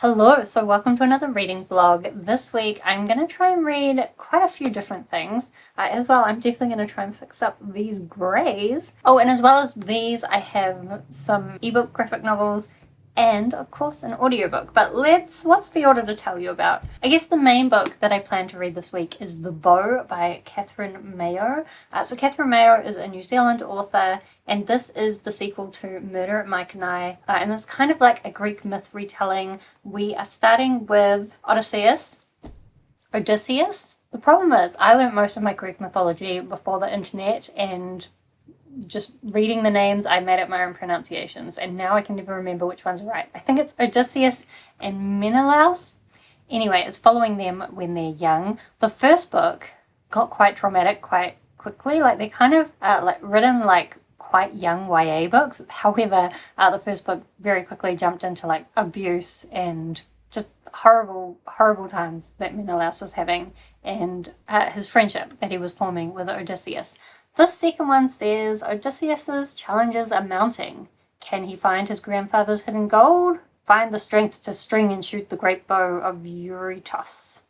Hello, so welcome to another reading vlog. This week I'm going to try and read quite a few different things. As well, I'm definitely going to try and fix up these greys. Oh, and as well as these, I have some ebook graphic novels and, of course, an audiobook. But what's the order to tell you about? I guess the main book that I plan to read this week is The Bow by Catherine Mayo. So Catherine Mayo is a New Zealand author, and this is the sequel to Murder at Mike and I. And it's kind of like a Greek myth retelling. We are starting with Odysseus. The problem is, I learned most of my Greek mythology before the internet, and just reading the names, I made up my own pronunciations, and now I can never remember which ones are right. I think it's Odysseus and Menelaus. Anyway, it's following them when they're young. The first book got quite traumatic quite quickly. Like, they're kind of written like quite young YA books. However, the first book very quickly jumped into like abuse and just horrible times that Menelaus was having, and his friendship that he was forming with Odysseus. This second one says Odysseus's challenges are mounting. Can he find his grandfather's hidden gold? Find the strength to string and shoot the great bow of Eurytos.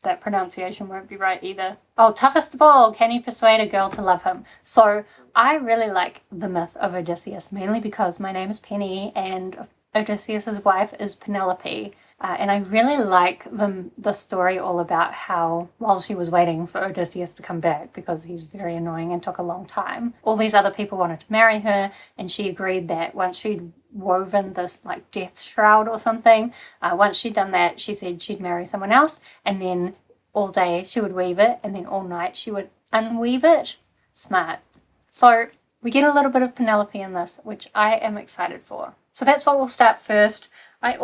That pronunciation won't be right either. Oh, toughest of all, can he persuade a girl to love him? So I really like the myth of Odysseus, mainly because my name is Penny and Odysseus's wife is Penelope. And I really like the story all about how, while she was waiting for Odysseus to come back, because he's very annoying and took a long time, all these other people wanted to marry her, and she agreed that once she'd woven this like death shroud or something, once she'd done that, she said she'd marry someone else, and then all day she would weave it, and then all night she would unweave it. Smart. So we get a little bit of Penelope in this, which I am excited for. So that's what we'll start first. I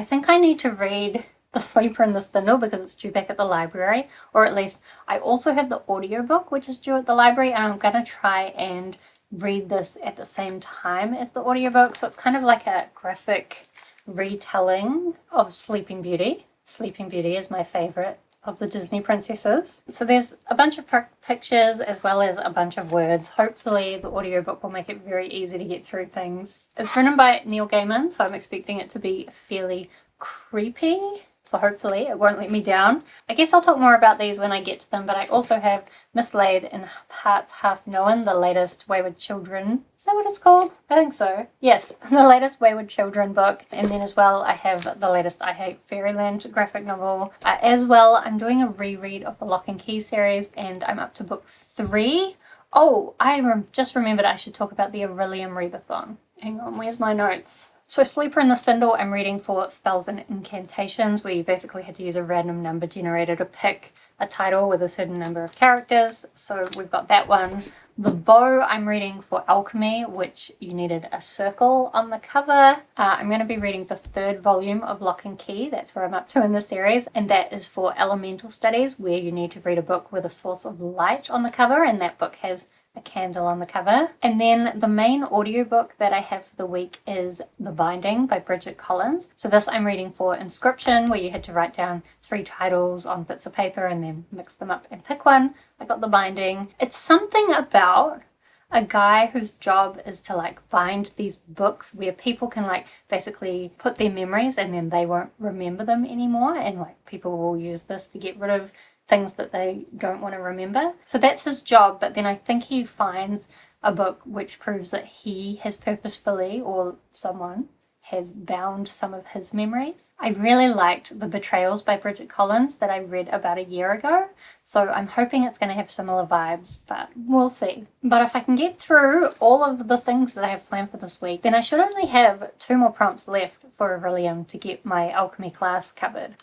think I need to read The Sleeper and the Spindle because it's due back at the library, or at least I also have the audiobook which is due at the library, and I'm going to try and read this at the same time as the audiobook. So it's kind of like a graphic retelling of Sleeping Beauty. Sleeping Beauty is my favorite of the Disney princesses. So there's a bunch of pictures as well as a bunch of words. Hopefully the audiobook will make it very easy to get through things. It's written by Neil Gaiman, so I'm expecting it to be fairly creepy. So hopefully it won't let me down. I guess I'll talk more about these when I get to them, but I also have Mislaid in Parts Half Known, the latest Wayward Children. Is that what it's called? I think so. Yes, the latest Wayward Children book. And then as well, I have the latest I Hate Fairyland graphic novel. As well, I'm doing a reread of the Locke and Key series, and I'm up to book 3. Oh, I just remembered I should talk about the Orilium Readathon. Hang on, where's my notes? So Sleeper and the Spindle, I'm reading for spells and incantations, where you basically had to use a random number generator to pick a title with a certain number of characters. So we've got that one. The Bow, I'm reading for alchemy, which you needed a circle on the cover. I'm going to be reading the 3rd volume of Locke and Key. That's where I'm up to in the series. And that is for elemental studies, where you need to read a book with a source of light on the cover. And that book has a candle on the cover. And then the main audiobook that I have for the week is The Binding by Bridget Collins. So this I'm reading for Inscription, where you had to write down 3 titles on bits of paper and then mix them up and pick one. I got The Binding. It's something about a guy whose job is to like bind these books where people can like basically put their memories and then they won't remember them anymore, and like people will use this to get rid of things that they don't want to remember. So that's his job, but then I think he finds a book which proves that he has purposefully, or someone has bound some of his memories. I really liked The Betrayals by Bridget Collins that I read about a year ago, so I'm hoping it's going to have similar vibes, but we'll see. But if I can get through all of the things that I have planned for this week, then I should only have 2 more prompts left for Orilium to get my alchemy class covered.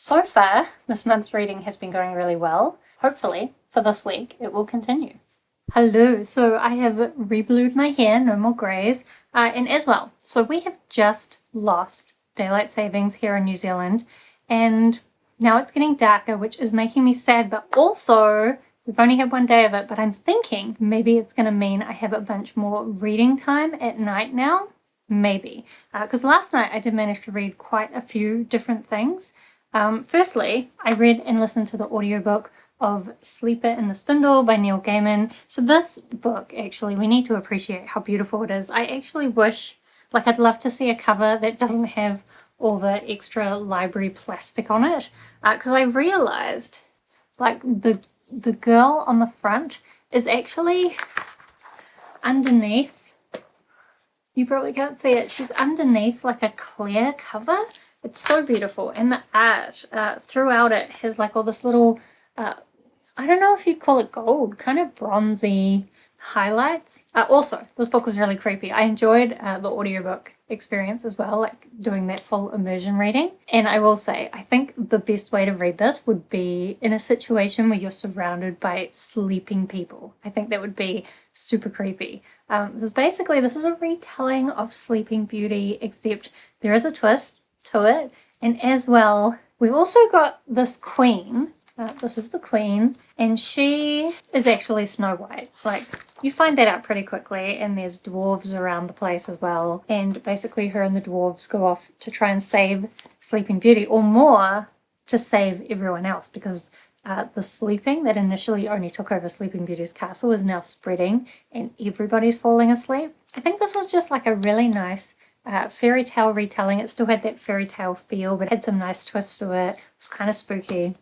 So far, this month's reading has been going really well. Hopefully, for this week, it will continue. Hello, so I have reblued my hair, no more greys, and as well, so we have just lost daylight savings here in New Zealand, and now it's getting darker, which is making me sad, but also we've only had 1 day of it, but I'm thinking maybe it's going to mean I have a bunch more reading time at night now, maybe, because last night I did manage to read quite a few different things. Firstly, I read and listened to the audiobook of Sleeper and the Spindle by Neil Gaiman. So this book, actually, we need to appreciate how beautiful it is. I actually wish Like, I'd love to see a cover that doesn't have all the extra library plastic on it, because I realized, like, the girl on the front is actually underneath. You probably can't see it. She's underneath like a clear cover. It's so beautiful. And the art throughout it has like all this little, I don't know if you'd call it gold, kind of bronzy highlights. Also, this book was really creepy. I enjoyed the audiobook experience as well, like doing that full immersion reading. And I will say, I think the best way to read this would be in a situation where you're surrounded by sleeping people. I think that would be super creepy. This is a retelling of Sleeping Beauty, except there is a twist to it. And as well, we've also got this queen. This is the queen, and she is actually Snow White. Like, you find that out pretty quickly, and there's dwarves around the place as well. And basically her and the dwarves go off to try and save Sleeping Beauty, or more, to save everyone else, because the sleeping that initially only took over Sleeping Beauty's castle is now spreading, and everybody's falling asleep. I think this was just like a really nice fairy tale retelling. It still had that fairy tale feel, but it had some nice twists to it. It was kind of spooky.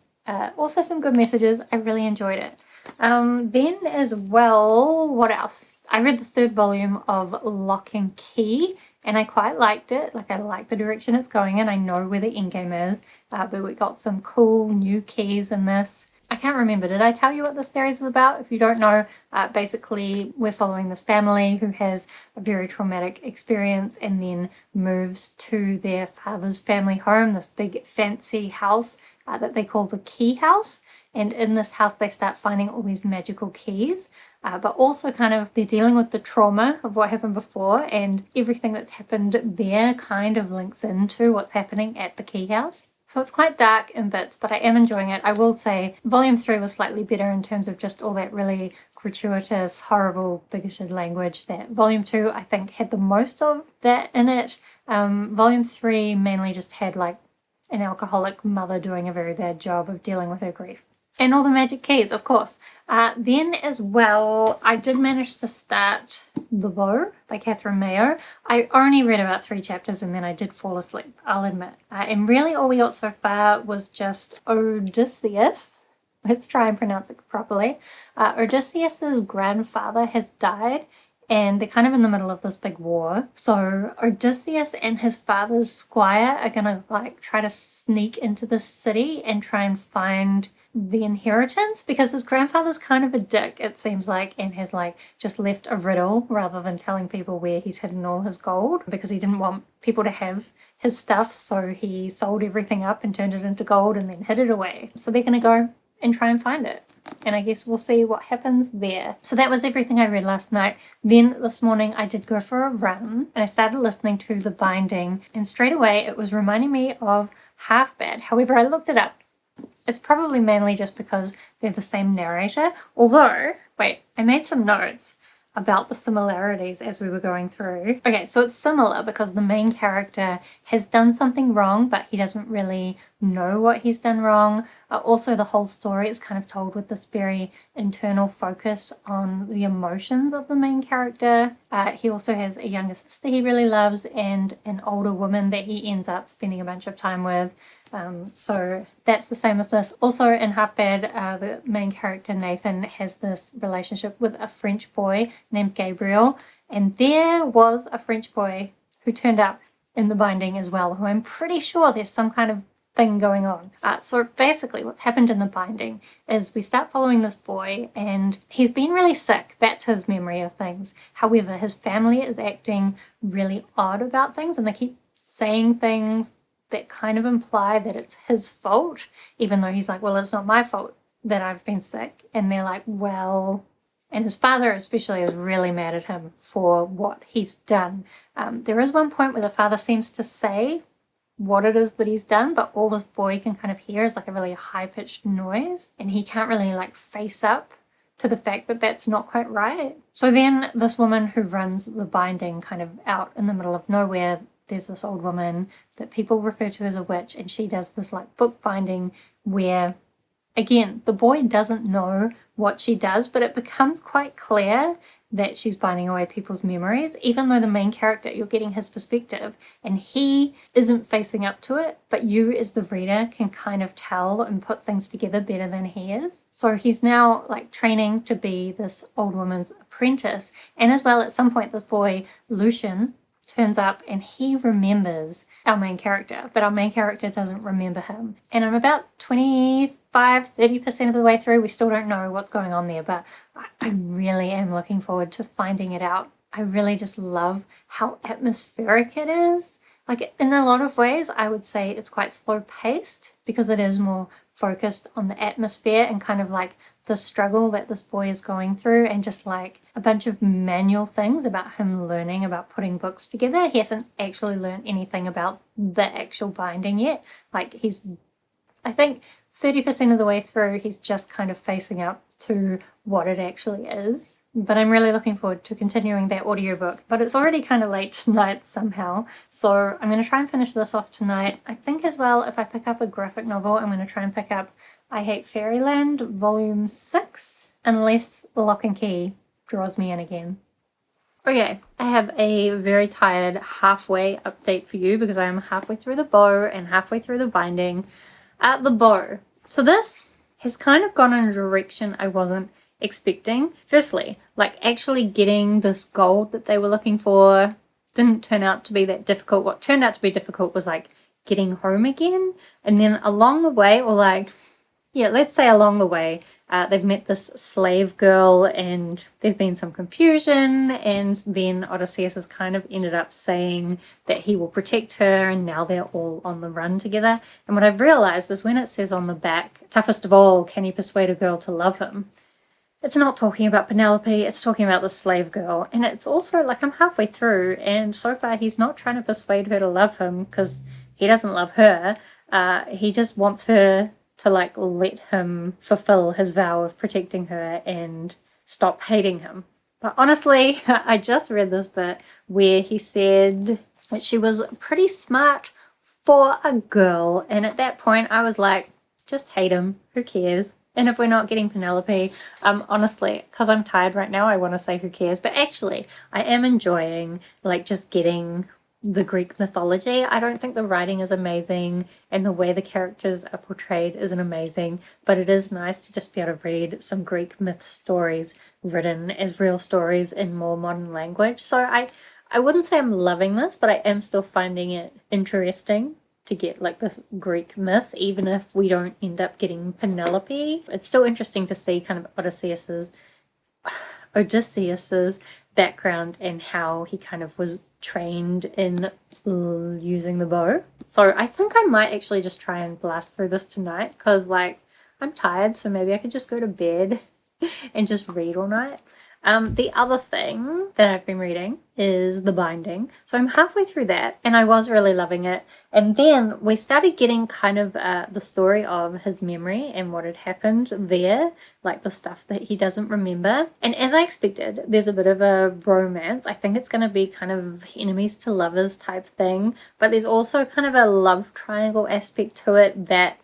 Also some good messages. I really enjoyed it. Then as well, what else? I read the 3rd volume of Locke and Key, and I quite liked it. Like, I like the direction it's going in. I know where the endgame is, but we got some cool new keys in this. I can't remember. Did I tell you what this series is about? If you don't know, basically we're following this family who has a very traumatic experience and then moves to their father's family home, this big fancy house that they call the Key House. And in this house, they start finding all these magical keys, but also kind of they're dealing with the trauma of what happened before, and everything that's happened there kind of links into what's happening at the Key House. So it's quite dark in bits, but I am enjoying it. I will say volume 3 was slightly better in terms of just all that really gratuitous, horrible, bigoted language that volume 2, I think, had the most of that in it. Volume 3 mainly just had like an alcoholic mother doing a very bad job of dealing with her grief. And all the magic keys, of course. Then as well, I did manage to start The Bow by Catherine Mayo. I only read about 3 chapters and then I did fall asleep, I'll admit. And really all we got so far was just Odysseus. Let's try and pronounce it properly. Odysseus's grandfather has died, and they're kind of in the middle of this big war. So Odysseus and his father's squire are gonna like try to sneak into the city and try and find the inheritance, because his grandfather's kind of a dick, it seems like, and has like just left a riddle rather than telling people where he's hidden all his gold, because he didn't want people to have his stuff, so he sold everything up and turned it into gold and then hid it away. So they're gonna go and try and find it, and I guess we'll see what happens there. So that was everything I read last night. Then this morning I did go for a run and I started listening to The Binding, and straight away it was reminding me of Half Bad. However, I looked it up. It's probably mainly just because they're the same narrator. Although, wait, I made some notes about the similarities as we were going through. Okay, so it's similar because the main character has done something wrong, but he doesn't really know what he's done wrong. Also, the whole story is kind of told with this very internal focus on the emotions of the main character. He also has a younger sister he really loves and an older woman that he ends up spending a bunch of time with. So that's the same as this. Also in Half Bad, the main character Nathan has this relationship with a French boy named Gabriel, and there was a French boy who turned up in The Binding as well, who I'm pretty sure there's some kind of thing going on. So basically what's happened in The Binding is we start following this boy, and he's been really sick. That's his memory of things. However, his family is acting really odd about things, and they keep saying things that kind of imply that it's his fault, even though he's like, well, it's not my fault that I've been sick. And they're like, well, and his father especially is really mad at him for what he's done. There is one point where the father seems to say what it is that he's done, but all this boy can kind of hear is like a really high-pitched noise, and he can't really like face up to the fact that that's not quite right. So then this woman who runs The Binding kind of out in the middle of nowhere, there's this old woman that people refer to as a witch, and she does this like book binding where, again, the boy doesn't know what she does, but it becomes quite clear that she's binding away people's memories, even though the main character, you're getting his perspective and he isn't facing up to it, but you as the reader can kind of tell and put things together better than he is. So he's now like training to be this old woman's apprentice, and as well at some point this boy Lucian turns up and he remembers our main character, but our main character doesn't remember him. And I'm about 25-30% of the way through. We still don't know what's going on there, but I really am looking forward to finding it out. I really just love how atmospheric it is. Like in a lot of ways, I would say it's quite slow paced because it is more focused on the atmosphere and kind of like the struggle that this boy is going through, and just like a bunch of manual things about him learning about putting books together. He hasn't actually learned anything about the actual binding yet. Like he's, I think 30% of the way through, he's just kind of facing up to what it actually is. But I'm really looking forward to continuing that audiobook. But it's already kind of late tonight somehow, so I'm going to try and finish this off tonight. I think as well, if I pick up a graphic novel, I'm going to try and pick up I Hate Fairyland Volume 6, unless Lock and Key draws me in again. Okay, I have a very tired halfway update for you because I am halfway through the bow and halfway through the binding. The bow. So this has kind of gone in a direction I wasn't expecting. Firstly, like actually getting this gold that they were looking for didn't turn out to be that difficult. What turned out to be difficult was like getting home again. And then along the way, or like, yeah, let's say along the way, they've met this slave girl and there's been some confusion, and then Odysseus has kind of ended up saying that he will protect her, and now they're all on the run together. And what I've realized is when it says on the back, toughest of all, can he persuade a girl to love him? It's not talking about Penelope, it's talking about the slave girl. And it's also like I'm halfway through, and so far he's not trying to persuade her to love him because he doesn't love her. He just wants her to like let him fulfill his vow of protecting her and stop hating him. But honestly, I just read this bit where he said that she was pretty smart for a girl, and at that point I was like, just hate him, who cares? And if we're not getting Penelope, honestly, because I'm tired right now, I want to say who cares, but actually I am enjoying like just getting the Greek mythology. I don't think the writing is amazing and the way the characters are portrayed isn't amazing, but it is nice to just be able to read some Greek myth stories written as real stories in more modern language. So I wouldn't say I'm loving this, but I am still finding it interesting to get like this Greek myth, even if we don't end up getting Penelope. It's still interesting to see kind of Odysseus's background and how he kind of was trained in using the bow. So I think I might actually just try and blast through this tonight because like I'm tired, so maybe I could just go to bed and just read all night. The other thing that I've been reading is The Binding. So I'm halfway through that and I was really loving it. And then we started getting kind of the story of his memory and what had happened there, like the stuff that he doesn't remember. And as I expected, there's a bit of a romance. I think it's going to be kind of enemies to lovers type thing, but there's also kind of a love triangle aspect to it that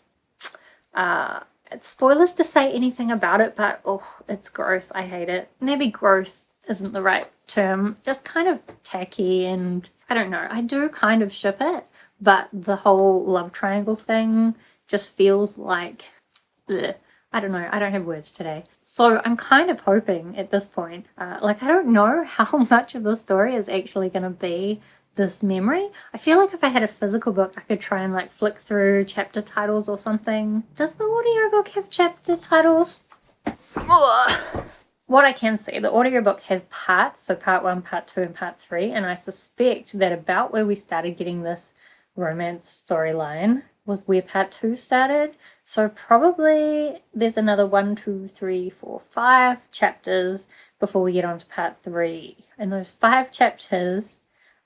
it's spoilers to say anything about it, but oh, it's gross. I hate it. Maybe gross isn't the right term. Just kind of tacky, and I don't know. I do kind of ship it, but the whole love triangle thing just feels like, ugh. I don't know. I don't have words today. So I'm kind of hoping at this point, like I don't know how much of the story is actually going to be this memory. I feel like if I had a physical book, I could try and like flick through chapter titles or something. Does the audiobook have chapter titles? Ugh. What I can see, the audiobook has parts, so part 1, part 2, and part 3, and I suspect that about where we started getting this romance storyline was where part 2 started. So probably there's another 1, 2, 3, 4, 5 chapters before we get on to part 3. And those 5 chapters,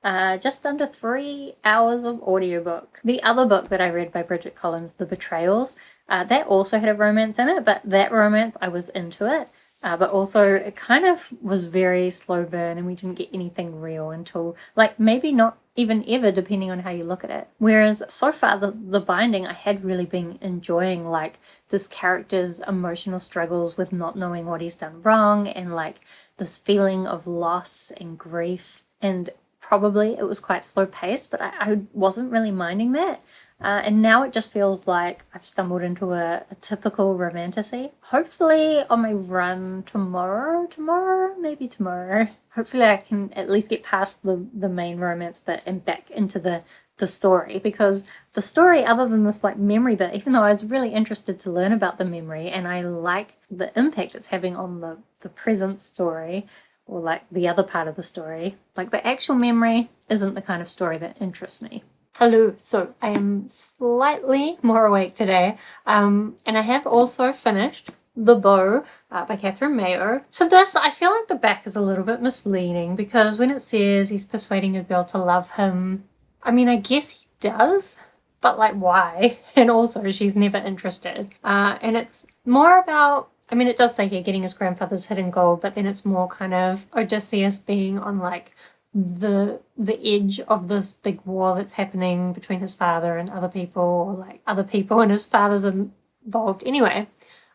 just under 3 hours of audiobook. The other book that I read by Bridget Collins, The Betrayals, that also had a romance in it, but that romance I was into it. But also it kind of was very slow burn and we didn't get anything real until, like, maybe not even ever, depending on how you look at it. Whereas so far the binding, I had really been enjoying, like, this character's emotional struggles with not knowing what he's done wrong, and like this feeling of loss and grief. And probably it was quite slow paced, but I wasn't really minding that. And now it just feels like I've stumbled into a typical romantasy. Hopefully on my run maybe tomorrow, hopefully I can at least get past the main romance bit and back into the story, because the story, other than this like memory bit, even though I was really interested to learn about the memory and I like the impact it's having on the present story, or like the other part of the story, like the actual memory isn't the kind of story that interests me. Hello, so I am slightly more awake today, and I have also finished The Bow by Catherine Mayo. So this, I feel like the back is a little bit misleading, because when it says he's persuading a girl to love him, I mean, I guess he does, but like why? And also she's never interested. And it's more about, I mean, it does say here getting his grandfather's hidden gold, but then it's more kind of Odysseus being on like the edge of this big war that's happening between his father and other people, or like other people and his father's involved. Anyway,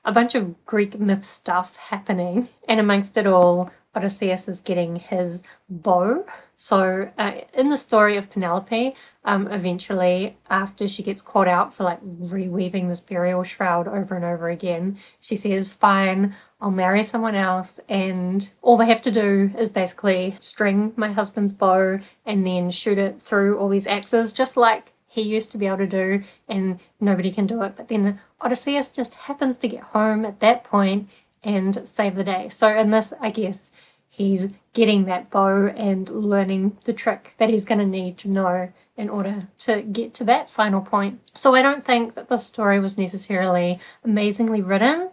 a bunch of Greek myth stuff happening, and amongst it all, Odysseus is getting his bow. So in the story of Penelope, eventually, after she gets caught out for like reweaving this burial shroud over and over again, she says, fine, I'll marry someone else, and all they have to do is basically string my husband's bow and then shoot it through all these axes, just like he used to be able to do, and nobody can do it. But then Odysseus just happens to get home at that point and save the day. So in this, I guess, he's getting that bow and learning the trick that he's going to need to know in order to get to that final point. So I don't think that the story was necessarily amazingly written.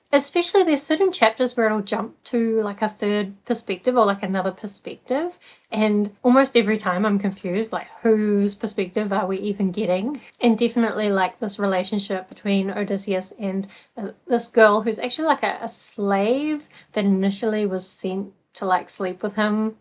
Especially there's certain chapters where it'll jump to like a third perspective or like another perspective, and almost every time I'm confused, like whose perspective are we even getting? And definitely like this relationship between Odysseus and this girl who's actually like a slave that initially was sent to like sleep with him,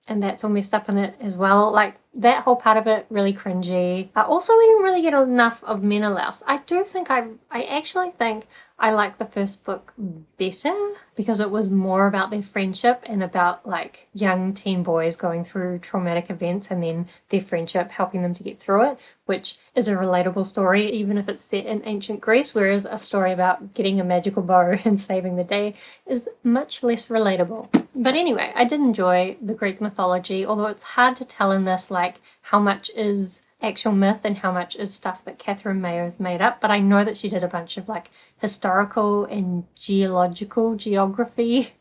and that's all messed up in it as well. Like that whole part of it, really cringy. Also, we didn't really get enough of Menelaus. I actually think I like the first book better, because it was more about their friendship and about like young teen boys going through traumatic events and then their friendship helping them to get through it, which is a relatable story even if it's set in ancient Greece, whereas a story about getting a magical bow and saving the day is much less relatable. But anyway, I did enjoy the Greek mythology, although it's hard to tell in this like how much is actual myth and how much is stuff that Catherine Mayo's made up. But I know that she did a bunch of like historical and geography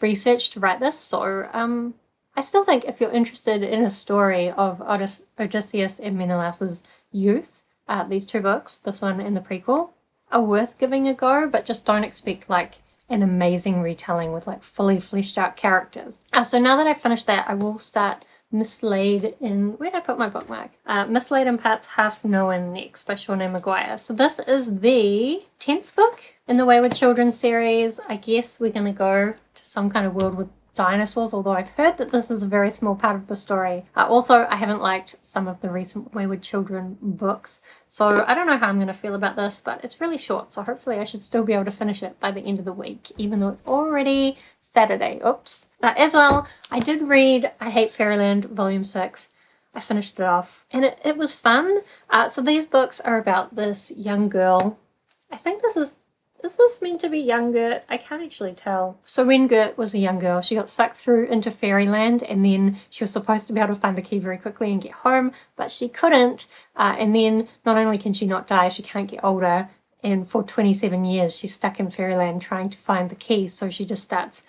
research to write this. So I still think if you're interested in a story of Odysseus and Menelaus's youth, these two books, this one and the prequel, are worth giving a go, but just don't expect like an amazing retelling with like fully fleshed out characters. So now that I've finished that, I will start Mislaid in, where did I put my bookmark? Mislaid in Parts Half Known next by Seanan McGuire. So this is the 10th book in the Wayward Children series. I guess we're going to go to some kind of world with dinosaurs, although I've heard that this is a very small part of the story. Also, I haven't liked some of the recent Wayward Children books, so I don't know how I'm going to feel about this, but it's really short, so hopefully I should still be able to finish it by the end of the week, even though it's already Saturday. Oops. As well, I did read I Hate Fairyland Volume 6. I finished it off, and it was fun. So these books are about this young girl. I think this is this meant to be young Gert? I can't actually tell. So when Gert was a young girl, she got sucked through into Fairyland, and then she was supposed to be able to find the key very quickly and get home, but she couldn't. And then not only can she not die, she can't get older. And for 27 years, she's stuck in Fairyland trying to find the key. So she just starts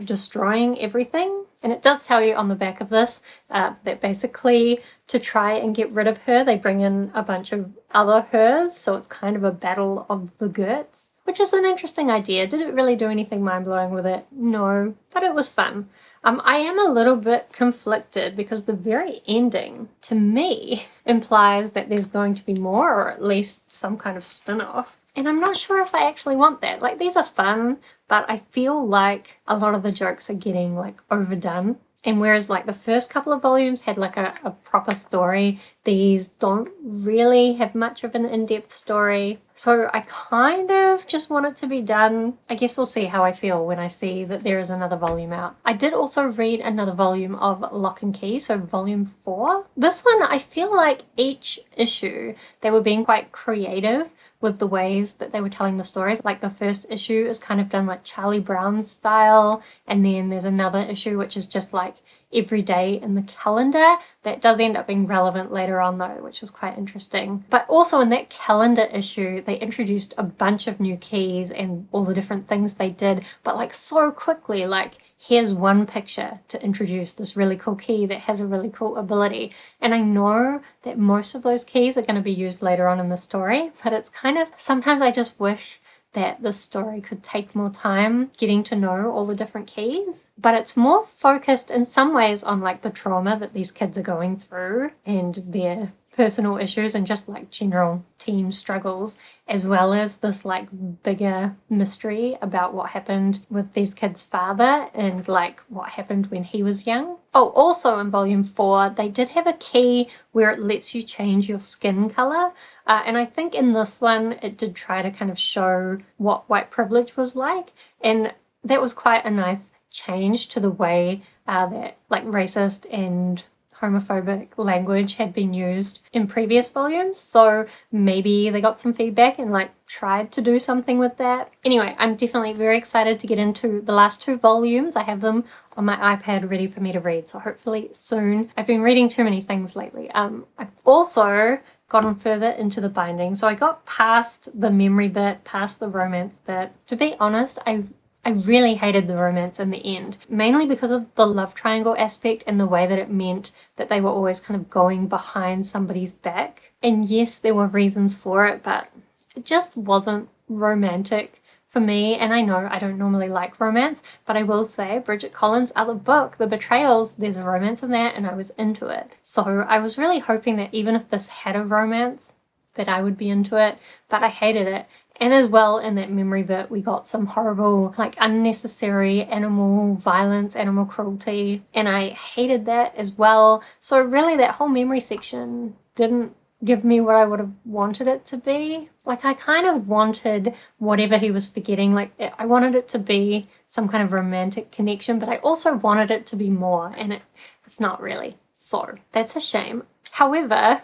destroying everything. And it does tell you on the back of this that basically to try and get rid of her, they bring in a bunch of other hers. So it's kind of a battle of the Gerts, which is an interesting idea. Did it really do anything mind-blowing with it? No, but it was fun. I am a little bit conflicted because the very ending, to me, implies that there's going to be more, or at least some kind of spin-off. And I'm not sure if I actually want that. Like, these are fun, but I feel like a lot of the jokes are getting like overdone. And whereas like the first couple of volumes had like a proper story, these don't really have much of an in-depth story. So I kind of just want it to be done. I guess we'll see how I feel when I see that there is another volume out. I did also read another volume of Locke and Key, so volume 4. This one, I feel like each issue, they were being quite creative with the ways that they were telling the stories. Like the first issue is kind of done like Charlie Brown style, and then there's another issue which is just like every day in the calendar. That does end up being relevant later on though, which is quite interesting. But also in that calendar issue, they introduced a bunch of new keys and all the different things they did, but like so quickly. Like, here's one picture to introduce this really cool key that has a really cool ability. And I know that most of those keys are going to be used later on in the story, but it's kind of, sometimes I just wish that this story could take more time getting to know all the different keys. But it's more focused in some ways on like the trauma that these kids are going through and their personal issues and just like general team struggles, as well as this like bigger mystery about what happened with these kids' father and like what happened when he was young. Oh, also in volume 4, they did have a key where it lets you change your skin color. And I think in this one, it did try to kind of show what white privilege was like. And that was quite a nice change to the way that like racist and homophobic language had been used in previous volumes. So maybe they got some feedback and like tried to do something with that. Anyway, I'm definitely very excited to get into the last 2 volumes. I have them on my iPad ready for me to read, so hopefully soon. I've been reading too many things lately. I've also gotten further into the binding. So I got past the memory bit, past the romance bit. To be honest, I really hated the romance in the end, mainly because of the love triangle aspect and the way that it meant that they were always kind of going behind somebody's back. And yes, there were reasons for it, but it just wasn't romantic for me. And I know I don't normally like romance, but I will say Bridget Collins' other book, The Betrayals, there's a romance in that and I was into it. So I was really hoping that even if this had a romance, that I would be into it, but I hated it. And as well, in that memory bit, we got some horrible, like unnecessary animal violence, animal cruelty, and I hated that as well. So really that whole memory section didn't give me what I would have wanted it to be. Like, I kind of wanted whatever he was forgetting, like I wanted it to be some kind of romantic connection, but I also wanted it to be more, and it's not really. So that's a shame. However,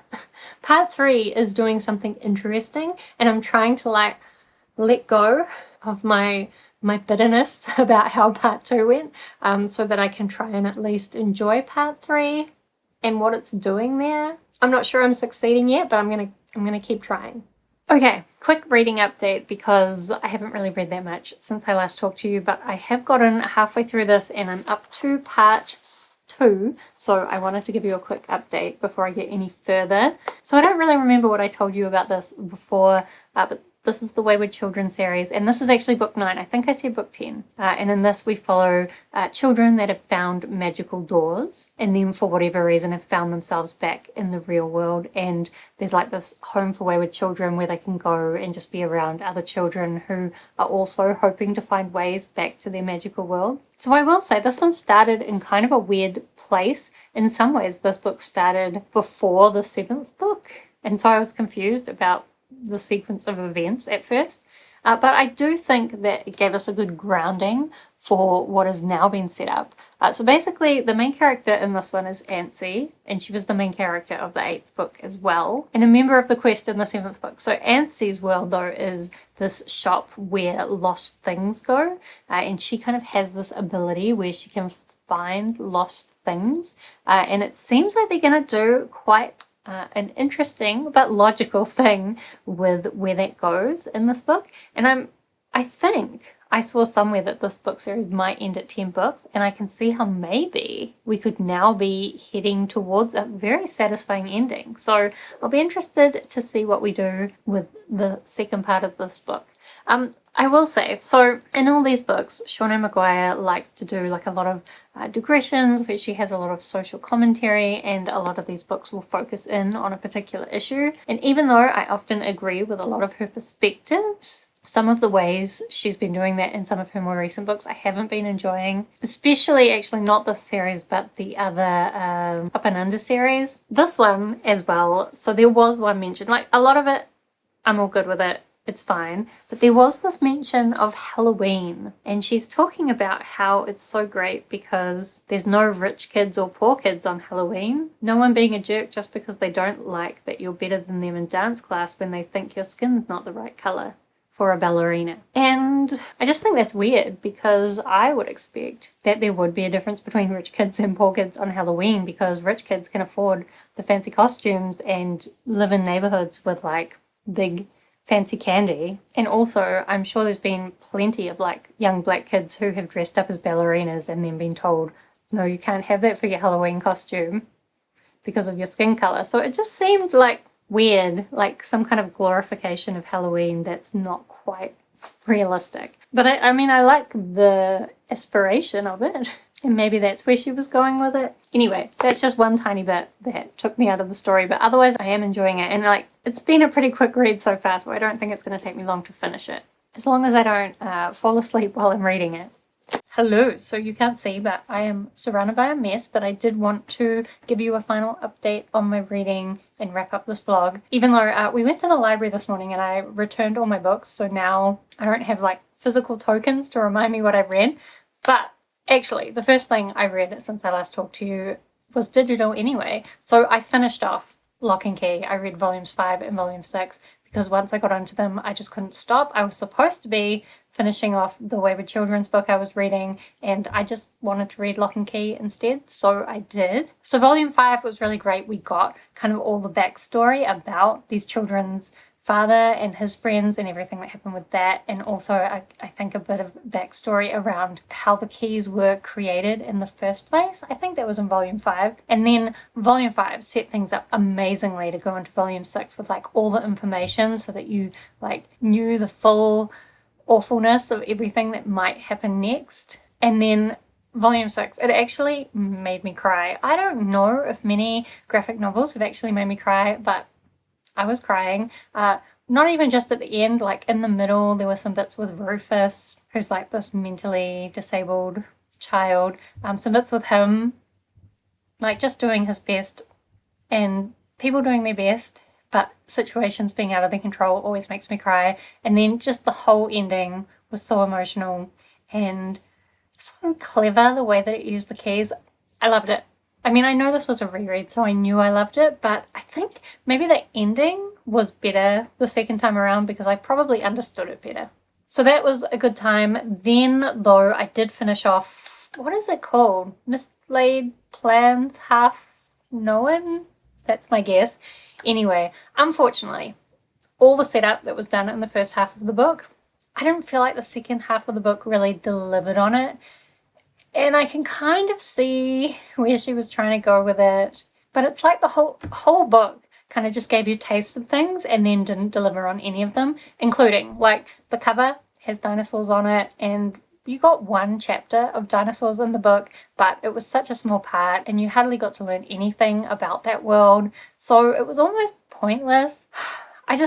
part 3 is doing something interesting, and I'm trying to like let go of my bitterness about how part 2 went, so that I can try and at least enjoy part 3 and what it's doing there. I'm not sure I'm succeeding yet, but I'm gonna keep trying. Okay, quick reading update because I haven't really read that much since I last talked to you, but I have gotten halfway through this and I'm up to part 2, so I wanted to give you a quick update before I get any further. So I don't really remember what I told you about this before, but this is the Wayward Children series, and this is actually book 9. I think I said book 10. And in this we follow children that have found magical doors and then for whatever reason have found themselves back in the real world, and there's like this home for wayward children where they can go and just be around other children who are also hoping to find ways back to their magical worlds. So I will say this one started in kind of a weird place. In some ways this book started before the 7th book, and so I was confused about the sequence of events at first, but I do think that it gave us a good grounding for what has now been set up. So basically the main character in this one is Antsy, and she was the main character of the 8th book as well, and a member of the quest in the 7th book. So Antsy's world though is this shop where lost things go, and she kind of has this ability where she can find lost things, and it seems like they're going to do quite an interesting but logical thing with where that goes in this book. And I think I saw somewhere that this book series might end at 10 books, and I can see how maybe we could now be heading towards a very satisfying ending. So I'll be interested to see what we do with the second part of this book. I will say, so in all these books, Seanan McGuire likes to do like a lot of digressions, where she has a lot of social commentary, and a lot of these books will focus in on a particular issue. And even though I often agree with a lot of her perspectives, some of the ways she's been doing that in some of her more recent books I haven't been enjoying, especially actually not this series but the other Up and Under series. This one as well, so there was one mention, like a lot of it I'm all good with it, it's fine, but there was this mention of Halloween, and she's talking about how it's so great because there's no rich kids or poor kids on Halloween. No one being a jerk just because they don't like that you're better than them in dance class when they think your skin's not the right color for a ballerina. And I just think that's weird, because I would expect that there would be a difference between rich kids and poor kids on Halloween, because rich kids can afford the fancy costumes and live in neighborhoods with like big fancy candy. And also I'm sure there's been plenty of like young black kids who have dressed up as ballerinas and then been told, no, you can't have that for your Halloween costume because of your skin color. So it just seemed like weird, like some kind of glorification of Halloween that's not quite realistic. But I mean, I like the aspiration of it, and maybe that's where she was going with it. Anyway, that's just one tiny bit that took me out of the story, but otherwise I am enjoying it, and like it's been a pretty quick read so far, so I don't think it's going to take me long to finish it, as long as I don't fall asleep while I'm reading it. Hello, so you can't see, but I am surrounded by a mess, but I did want to give you a final update on my reading and wrap up this vlog. Even though we went to the library this morning and I returned all my books, so now I don't have like physical tokens to remind me what I've read. But actually, the first thing I read since I last talked to you was digital anyway. So I finished off Locke and Key. I read volumes 5 and volume 6 because once I got onto them, I just couldn't stop. I was supposed to be finishing off the Wayward Children's book I was reading, and I just wanted to read Locke and Key instead, so I did. So volume 5 was really great. We got kind of all the backstory about these children's father and his friends and everything that happened with that, and also I think a bit of backstory around how the keys were created in the first place. I think that was in volume 5, and then volume 5 set things up amazingly to go into volume 6 with like all the information so that you like knew the full awfulness of everything that might happen next. And then volume 6, it actually made me cry. I don't know if many graphic novels have actually made me cry, but I was crying. Not even just at the end, like in the middle, there were some bits with Rufus, who's like this mentally disabled child. Some bits with him, like just doing his best and people doing their best, but situations being out of their control always makes me cry. And then just the whole ending was so emotional and so clever, the way that it used the keys. I loved it. I mean, I know this was a reread, so I knew I loved it, but I think maybe the ending was better the second time around because I probably understood it better. So that was a good time. Then, though, I did finish off, what is it called? Mislaid Plans Half Known? That's my guess. Anyway, unfortunately, all the setup that was done in the first half of the book, I didn't feel like the second half of the book really delivered on it. And I can kind of see where she was trying to go with it. But it's like the whole book kind of just gave you tastes of things and then didn't deliver on any of them, including like the cover has dinosaurs on it, and you got one chapter of dinosaurs in the book, but it was such a small part and you hardly got to learn anything about that world. So it was almost pointless. I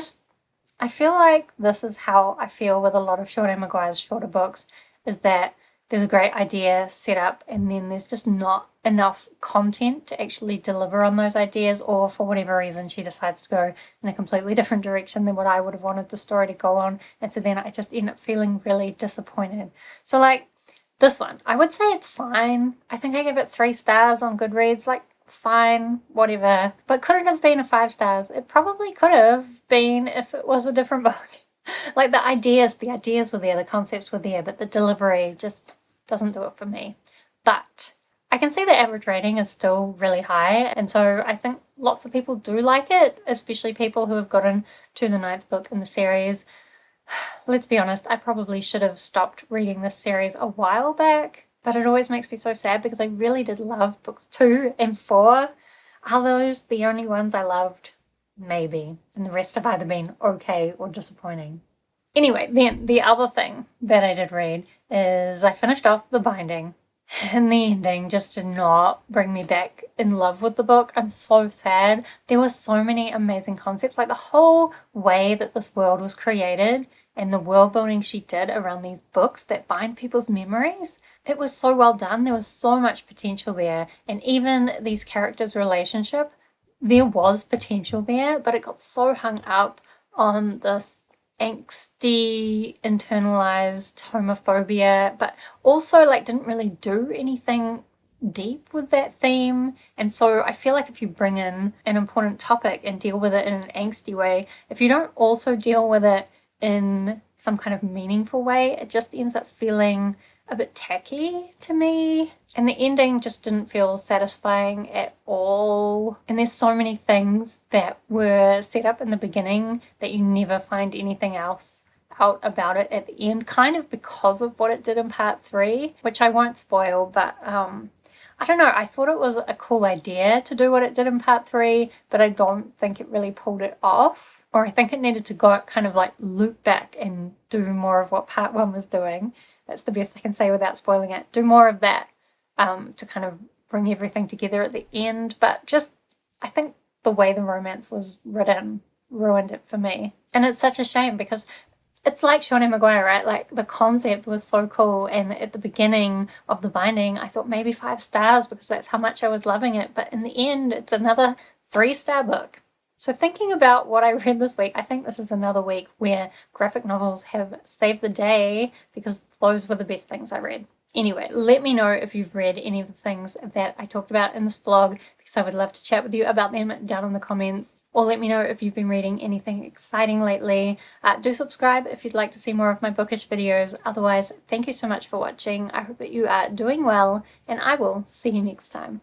feel like this is how I feel with a lot of Seanan McGuire's shorter books, is that there's a great idea set up and then there's just not enough content to actually deliver on those ideas, or for whatever reason she decides to go in a completely different direction than what I would have wanted the story to go on, and so then I just end up feeling really disappointed. So like this one, I would say it's fine. I think I give it 3 stars on Goodreads, like fine, whatever. But could it have been a 5 stars? It probably could have been if it was a different book. Like the ideas were there, the concepts were there, but the delivery just doesn't do it for me. But I can see the average rating is still really high, and so I think lots of people do like it, especially people who have gotten to the 9th book in the series. let's be honest, I probably should have stopped reading this series a while back, but it always makes me so sad because I really did love books 2 and 4. Are those the only ones I loved? Maybe. And the rest have either been okay or disappointing. Anyway, then the other thing that I did read is I finished off The Binding. And the ending just did not bring me back in love with the book. I'm so sad. There were so many amazing concepts, like the whole way that this world was created and the world building she did around these books that bind people's memories. It was so well done. There was so much potential there. And even these characters' relationship, there was potential there, but it got so hung up on this angsty, internalized homophobia, but also like didn't really do anything deep with that theme. And so I feel like if you bring in an important topic and deal with it in an angsty way, if you don't also deal with it in some kind of meaningful way, it just ends up feeling a bit tacky to me. And the ending just didn't feel satisfying at all. And there's so many things that were set up in the beginning that you never find anything else out about it at the end, kind of because of what it did in part 3, which I won't spoil, but I don't know, I thought it was a cool idea to do what it did in part 3, but I don't think it really pulled it off. Or I think it needed to go kind of like loop back and do more of what part 1 was doing. That's the best I can say without spoiling it. Do more of that to kind of bring everything together at the end. But just, I think the way the romance was written ruined it for me. And it's such a shame because it's like Seanan McGuire, right? Like the concept was so cool. And at the beginning of The Binding, I thought maybe 5 stars because that's how much I was loving it. But in the end, it's another 3-star book. So thinking about what I read this week, I think this is another week where graphic novels have saved the day because those were the best things I read. Anyway, let me know if you've read any of the things that I talked about in this vlog because I would love to chat with you about them down in the comments. Or let me know if you've been reading anything exciting lately. Do subscribe if you'd like to see more of my bookish videos. Otherwise, thank you so much for watching. I hope that you are doing well and I will see you next time.